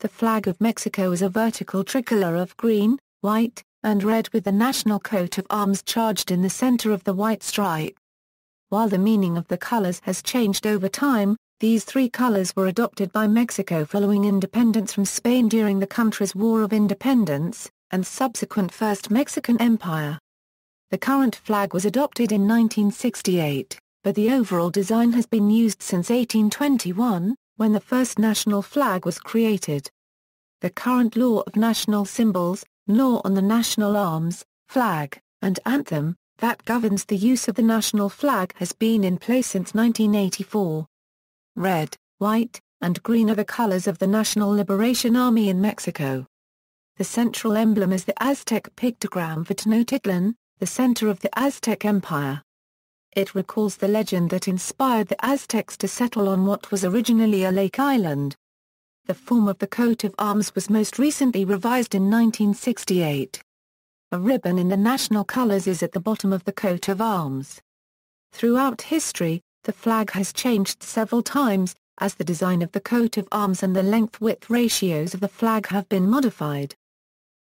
The flag of Mexico is a vertical tricolor of green, white, and red with the national coat of arms charged in the center of the white stripe. While the meaning of the colors has changed over time, these three colors were adopted by Mexico following independence from Spain during the country's War of Independence, and subsequent First Mexican Empire. The current flag was adopted in 1968, but the overall design has been used since 1821, when the first national flag was created. The current law of national symbols, Law on the National Arms, Flag, and Anthem, that governs the use of the national flag has been in place since 1984. Red, white, and green are the colors of the National Liberation Army in Mexico. The central emblem is the Aztec pictogram for Tenochtitlan, the center of the Aztec Empire. It recalls the legend that inspired the Aztecs to settle on what was originally a lake island. The form of the coat of arms was most recently revised in 1968. A ribbon in the national colors is at the bottom of the coat of arms. Throughout history, the flag has changed several times, as the design of the coat of arms and the length-width ratios of the flag have been modified.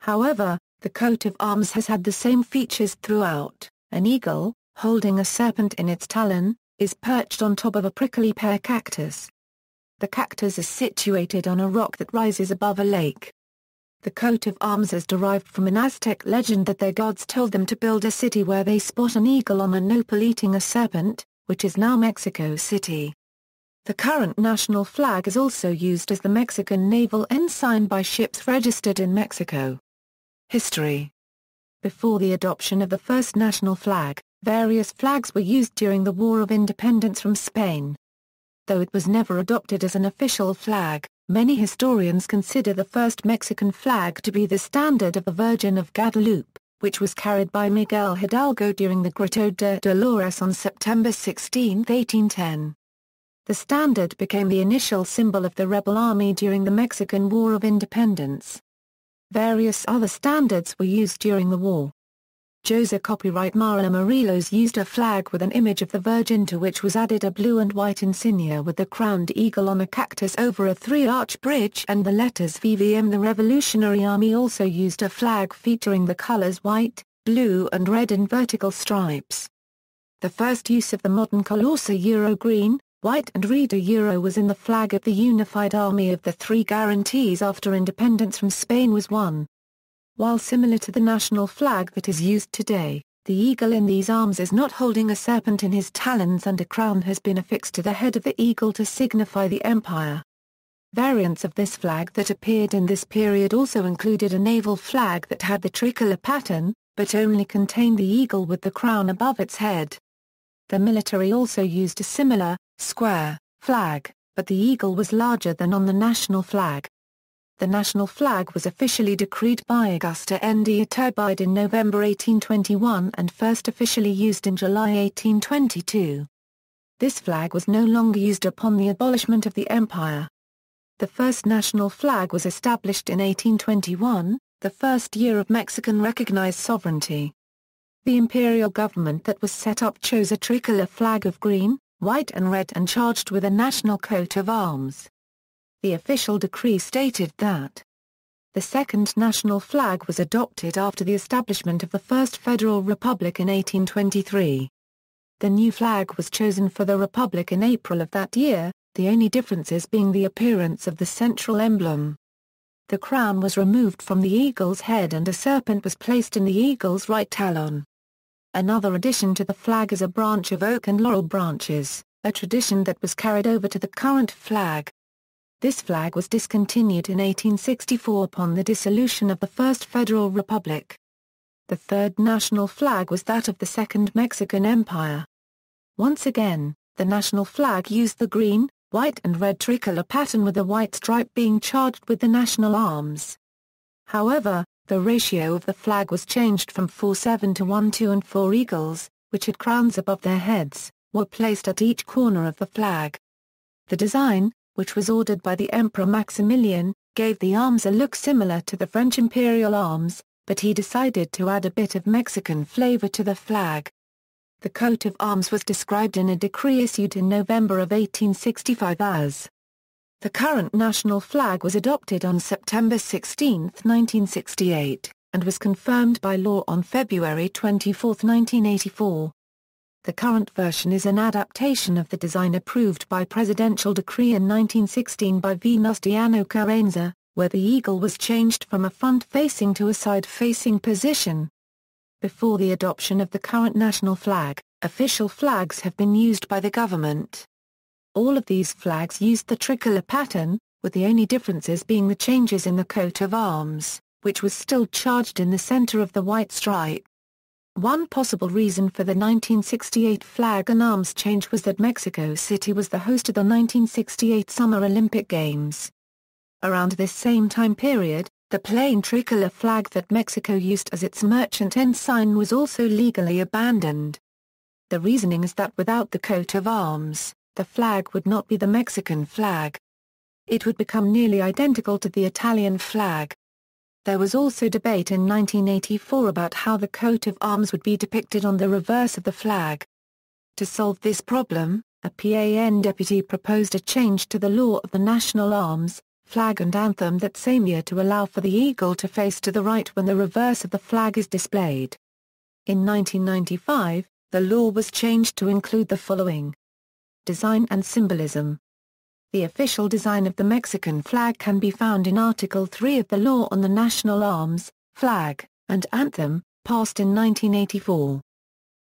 However, the coat of arms has had the same features throughout. An eagle, holding a serpent in its talon, is perched on top of a prickly pear cactus. The cactus is situated on a rock that rises above a lake. The coat of arms is derived from an Aztec legend that their gods told them to build a city where they spot an eagle on a nopal eating a serpent, which is now Mexico City. The current national flag is also used as the Mexican naval ensign by ships registered in Mexico. History. Before the adoption of the first national flag, various flags were used during the War of Independence from Spain. Though it was never adopted as an official flag, many historians consider the first Mexican flag to be the standard of the Virgin of Guadalupe, which was carried by Miguel Hidalgo during the Grito de Dolores on September 16, 1810. The standard became the initial symbol of the rebel army during the Mexican War of Independence. Various other standards were used during the war. Jose copyright Mara Morelos used a flag with an image of the Virgin to which was added a blue and white insignia with the crowned eagle on a cactus over a three-arch bridge and the letters VVM. The Revolutionary Army also used a flag featuring the colors white, blue and red in vertical stripes. The first use of the modern colors green, white and red was in the flag of the Unified Army of the Three Guarantees after independence from Spain was won. While similar to the national flag that is used today, the eagle in these arms is not holding a serpent in his talons and a crown has been affixed to the head of the eagle to signify the empire. Variants of this flag that appeared in this period also included a naval flag that had the tricolor pattern, but only contained the eagle with the crown above its head. The military also used a similar, square, flag, but the eagle was larger than on the national flag. The national flag was officially decreed by Augusta N. de Iturbide in November 1821 and first officially used in July 1822. This flag was no longer used upon the abolishment of the empire. The first national flag was established in 1821, the first year of Mexican recognized sovereignty. The imperial government that was set up chose a tricolor flag of green, white and red and charged with a national coat of arms. The official decree stated that the second national flag was adopted after the establishment of the First Federal Republic in 1823. The new flag was chosen for the Republic in April of that year, the only differences being the appearance of the central emblem. The crown was removed from the eagle's head and a serpent was placed in the eagle's right talon. Another addition to the flag is a branch of oak and laurel branches, a tradition that was carried over to the current flag. This flag was discontinued in 1864 upon the dissolution of the First Federal Republic. The third national flag was that of the Second Mexican Empire. Once again, the national flag used the green, white and red tricolor pattern with a white stripe being charged with the national arms. However, the ratio of the flag was changed from 4:7 to 1:2 and 4 eagles, which had crowns above their heads, were placed at each corner of the flag. The design, which was ordered by the Emperor Maximilian, gave the arms a look similar to the French imperial arms, but he decided to add a bit of Mexican flavor to the flag. The coat of arms was described in a decree issued in November of 1865 as The current national flag was adopted on September 16, 1968, and was confirmed by law on February 24, 1984. The current version is an adaptation of the design approved by presidential decree in 1916 by Venustiano Carranza, where the eagle was changed from a front-facing to a side-facing position. Before the adoption of the current national flag, official flags have been used by the government. All of these flags used the tricolor pattern, with the only differences being the changes in the coat of arms, which was still charged in the center of the white stripe. One possible reason for the 1968 flag and arms change was that Mexico City was the host of the 1968 Summer Olympic Games. Around this same time period, the plain tricolor flag that Mexico used as its merchant ensign was also legally abandoned. The reasoning is that without the coat of arms, the flag would not be the Mexican flag. It would become nearly identical to the Italian flag. There was also debate in 1984 about how the coat of arms would be depicted on the reverse of the flag. To solve this problem, a PAN deputy proposed a change to the law of the national arms, flag and anthem that same year to allow for the eagle to face to the right when the reverse of the flag is displayed. In 1995, the law was changed to include the following: design and symbolism. The official design of the Mexican flag can be found in Article 3 of the Law on the National Arms, Flag, and Anthem, passed in 1984.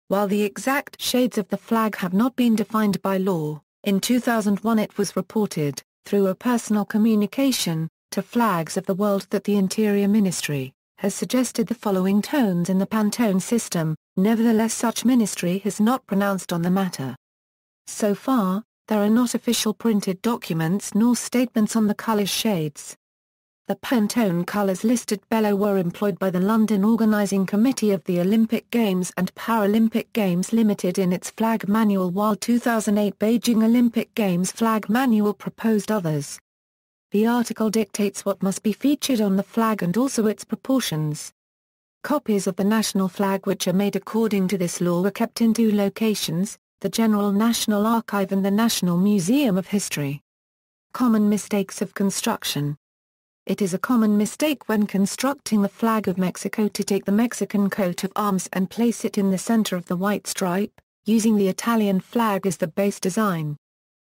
While the exact shades of the flag have not been defined by law, in 2001 it was reported, through a personal communication, to Flags of the World that the Interior Ministry has suggested the following tones in the Pantone system. Nevertheless, such ministry has not pronounced on the matter. So far, there are not official printed documents nor statements on the color shades. The Pantone colors listed below were employed by the London Organising Committee of the Olympic Games and Paralympic Games Limited in its flag manual, while 2008 Beijing Olympic Games flag manual proposed others. The article dictates what must be featured on the flag and also its proportions. Copies of the national flag which are made according to this law were kept in two locations: the General National Archive and the National Museum of History. Common mistakes of construction. It is a common mistake when constructing the flag of Mexico to take the Mexican coat of arms and place it in the center of the white stripe, using the Italian flag as the base design.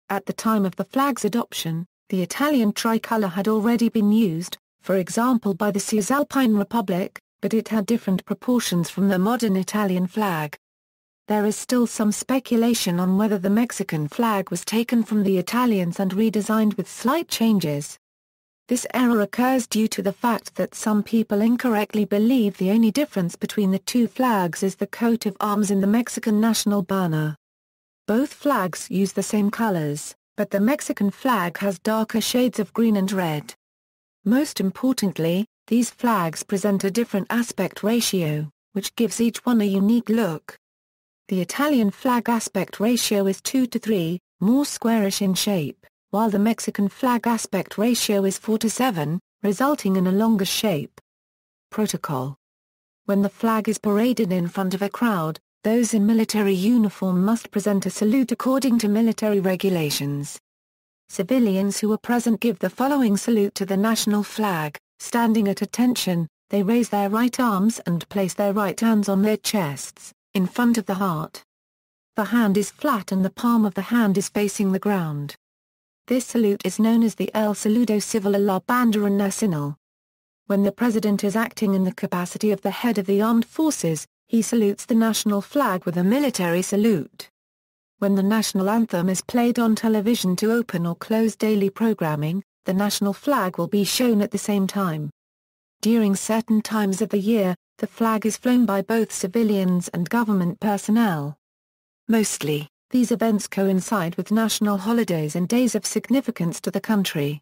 At the time of the flag's adoption, the Italian tricolor had already been used, for example by the Cisalpine Republic, but it had different proportions from the modern Italian flag. There is still some speculation on whether the Mexican flag was taken from the Italians and redesigned with slight changes. This error occurs due to the fact that some people incorrectly believe the only difference between the two flags is the coat of arms in the Mexican national banner. Both flags use the same colors, but the Mexican flag has darker shades of green and red. Most importantly, these flags present a different aspect ratio, which gives each one a unique look. The Italian flag aspect ratio is 2:3, more squarish in shape, while the Mexican flag aspect ratio is 4:7, resulting in a longer shape. Protocol. When the flag is paraded in front of a crowd, those in military uniform must present a salute according to military regulations. Civilians who are present give the following salute to the national flag: standing at attention, they raise their right arms and place their right hands on their chests, in front of the heart. The hand is flat and the palm of the hand is facing the ground. This salute is known as the El Saludo Civil a la Bandera Nacional. When the president is acting in the capacity of the head of the armed forces, he salutes the national flag with a military salute. When the national anthem is played on television to open or close daily programming, the national flag will be shown at the same time. During certain times of the year, the flag is flown by both civilians and government personnel. Mostly, these events coincide with national holidays and days of significance to the country.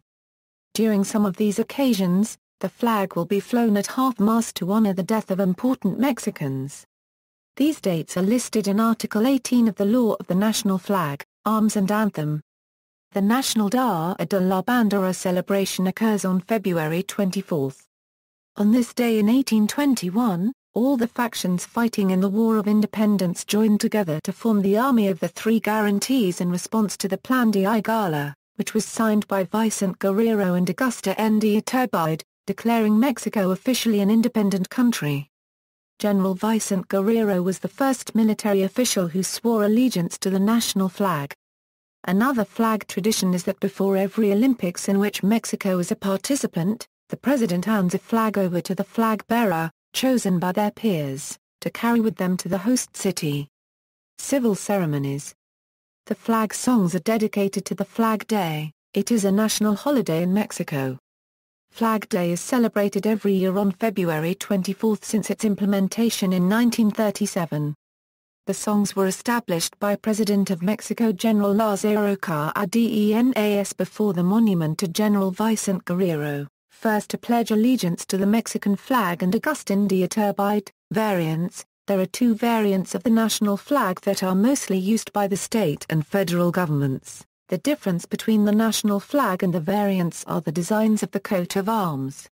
During some of these occasions, the flag will be flown at half-mast to honor the death of important Mexicans. These dates are listed in Article 18 of the Law of the National Flag, Arms and Anthem. The National Dia de la Bandera celebration occurs on February 24. On this day in 1821, all the factions fighting in the War of Independence joined together to form the Army of the Three Guarantees in response to the Plan de Ayala, which was signed by Vicente Guerrero and Augusta N. de Iturbide, declaring Mexico officially an independent country. General Vicente Guerrero was the first military official who swore allegiance to the national flag. Another flag tradition is that before every Olympics in which Mexico is a participant, the president hands a flag over to the flag bearer, chosen by their peers, to carry with them to the host city. Civil ceremonies. The flag songs are dedicated to the Flag Day. It is a national holiday in Mexico. Flag Day is celebrated every year on February 24 since its implementation in 1937. The songs were established by President of Mexico General Lázaro Cárdenas before the monument to General Vicente Guerrero, first to pledge allegiance to the Mexican flag and Agustín de Iturbide. Variants. There are two variants of the national flag that are mostly used by the state and federal governments. The difference between the national flag and the variants are the designs of the coat of arms.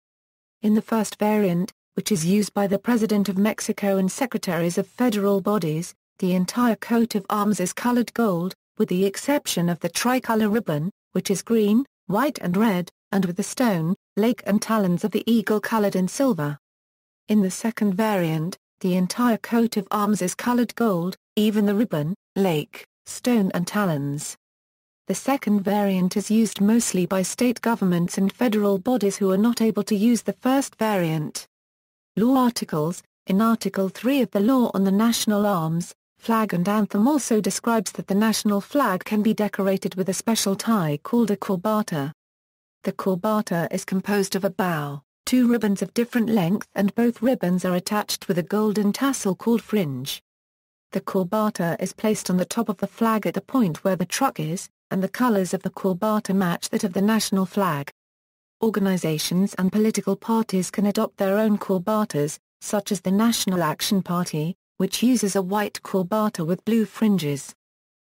In the first variant, which is used by the President of Mexico and secretaries of federal bodies, the entire coat of arms is colored gold, with the exception of the tricolor ribbon, which is green, white and red, and with the stone, lake and talons of the eagle colored in silver. In the second variant, the entire coat of arms is colored gold, even the ribbon, lake, stone and talons. The second variant is used mostly by state governments and federal bodies who are not able to use the first variant. Law articles. In Article 3 of the Law on the National Arms, Flag and Anthem also describes that the national flag can be decorated with a special tie called a corbata. The corbata is composed of a bow, two ribbons of different length and both ribbons are attached with a golden tassel called fringe. The corbata is placed on the top of the flag at the point where the truck is, and the colors of the corbata match that of the national flag. Organizations and political parties can adopt their own corbatas, such as the National Action Party, which uses a white corbata with blue fringes.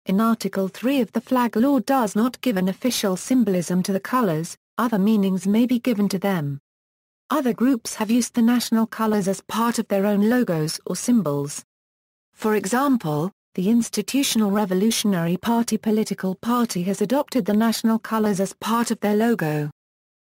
In Article 3 of the flag law does not give an official symbolism to the colors, other meanings may be given to them. Other groups have used the national colors as part of their own logos or symbols. For example, the Institutional Revolutionary Party political party has adopted the national colors as part of their logo.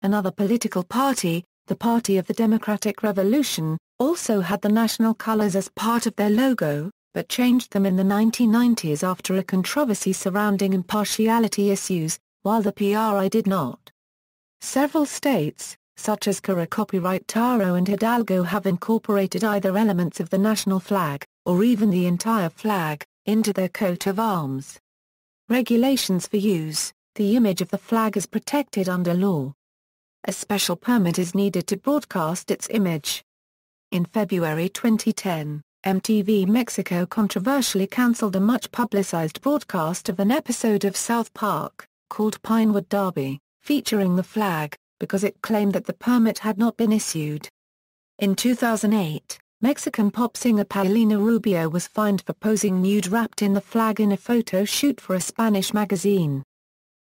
Another political party, the Party of the Democratic Revolution, also had the national colors as part of their logo, but changed them in the 1990s after a controversy surrounding impartiality issues, while the PRI did not. Several states, such as Querétaro and Hidalgo, have incorporated either elements of the national flag, or even the entire flag, into their coat of arms. Regulations for use. The image of the flag is protected under law. A special permit is needed to broadcast its image. In February 2010, MTV Mexico controversially canceled a much-publicized broadcast of an episode of South Park, called Pinewood Derby, featuring the flag, because it claimed that the permit had not been issued. In 2008, Mexican pop singer Paulina Rubio was fined for posing nude wrapped in the flag in a photo shoot for a Spanish magazine.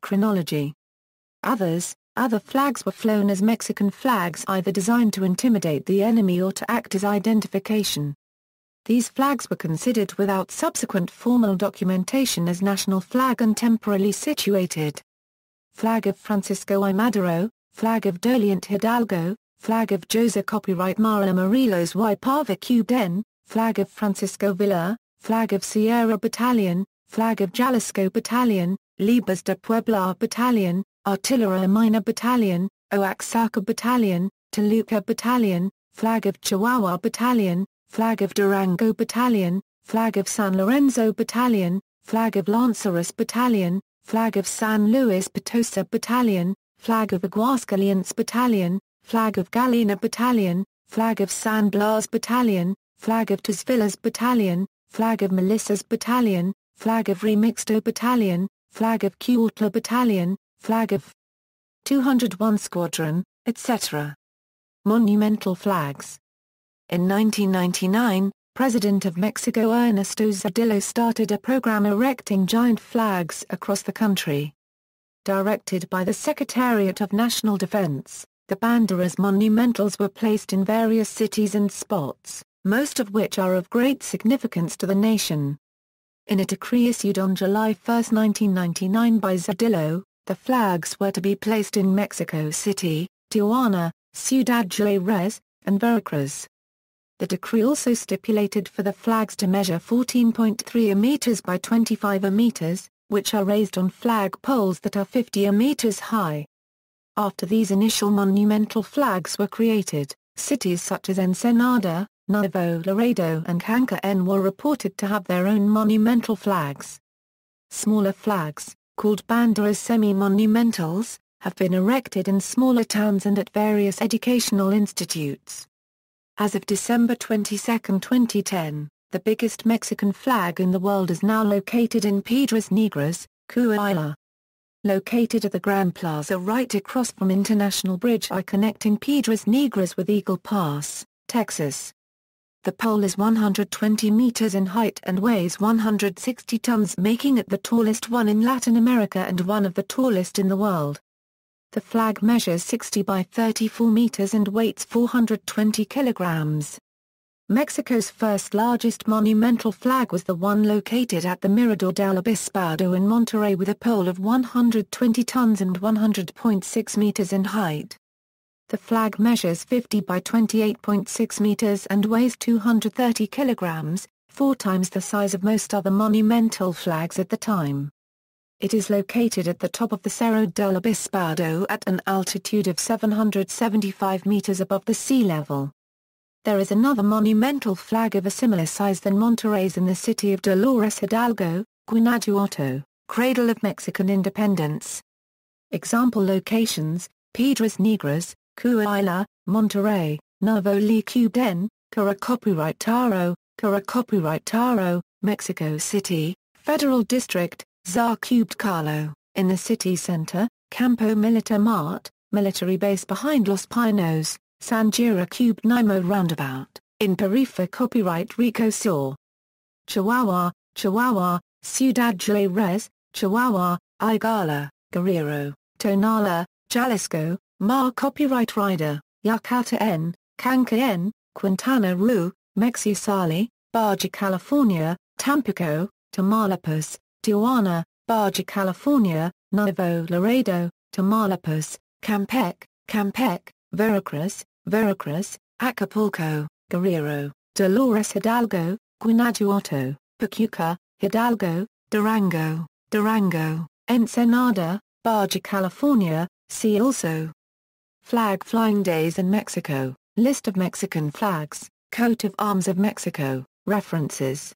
Chronology. Other flags were flown as Mexican flags, either designed to intimidate the enemy or to act as identification. These flags were considered without subsequent formal documentation as national flag and temporarily situated. Flag of Francisco I. Madero, Flag of Doliente Hidalgo, Flag of Jose Copyright Mara Morelos y Parvacuden, Flag of Francisco Villa, Flag of Sierra Battalion, Flag of Jalisco Battalion, Libas de Puebla Battalion, Artillería Minor Battalion, Oaxaca Battalion, Toluca Battalion, Flag of Chihuahua Battalion, Flag of Durango Battalion, Flag of San Lorenzo Battalion, Flag of Lanceros Battalion, Flag of San Luis Potosi Battalion, Flag of Aguascalientes Battalion, Flag of Galena Battalion, Flag of San Blas Battalion, Flag of Tazvillas Battalion, Flag of Militias Battalion, Flag of Remixto Battalion, Flag of Cuautla Battalion, Flag of 201 Squadron, etc. Monumental flags. In 1999, President of Mexico Ernesto Zedillo started a program erecting giant flags across the country. Directed by the Secretariat of National Defense, the banderas monumentals were placed in various cities and spots, most of which are of great significance to the nation. In a decree issued on July 1, 1999 by Zedillo, The flags were to be placed in Mexico City, Tijuana, Ciudad Juárez, and Veracruz. The decree also stipulated for the flags to measure 14.3 meters by 25 meters, which are raised on flag poles that are 50 meters high. After these initial monumental flags were created, cities such as Ensenada, Nuevo Laredo and Cancún were reported to have their own monumental flags. Smaller flags, called banderas semi-monumentals, have been erected in smaller towns and at various educational institutes. As of December 22, 2010, the biggest Mexican flag in the world is now located in Piedras Negras, Coahuila. Located at the Grand Plaza right across from International Bridge I connecting Piedras Negras with Eagle Pass, Texas. The pole is 120 meters in height and weighs 160 tons, making it the tallest one in Latin America and one of the tallest in the world. The flag measures 60 by 34 meters and weighs 420 kilograms. Mexico's first largest monumental flag was the one located at the Mirador del Obispado in Monterrey with a pole of 120 tons and 100.6 meters in height. The flag measures 50 by 28.6 meters and weighs 230 kilograms, 4 times the size of most other monumental flags at the time. It is located at the top of the Cerro del Obispado at an altitude of 775 meters above the sea level. There is another monumental flag of a similar size than Monterrey's in the city of Dolores Hidalgo, Guanajuato, cradle of Mexican independence. Example locations: Piedras Negras, Coahuila, Monterrey, Nuevo León, Caracopyritaro, Mexico City, Federal District, Zacubtcalo, in the city center, Campo Militar Mart, military base behind Los Pinos, San Cube Nimo Roundabout, in Perifa Copyright Rico Sur. Chihuahua, Ciudad Juárez, Chihuahua, Iguala, Guerrero, Tonala, Jalisco, Mar Copyright Rider, Yucatán, Cancún, Quintana Roo, Mexicali, Baja California, Tampico, Tamaulipas, Tijuana, Baja California, Nuevo Laredo, Tamaulipas, Campeche, Veracruz, Acapulco, Guerrero, Dolores Hidalgo, Guanajuato, Pachuca, Hidalgo, Durango, Ensenada, Baja California. See also: Flag flying days in Mexico, list of Mexican flags, coat of arms of Mexico, references.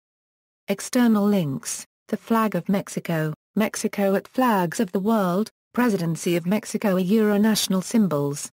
External links: The flag of Mexico, Mexico at Flags of the World, Presidency of Mexico. National symbols.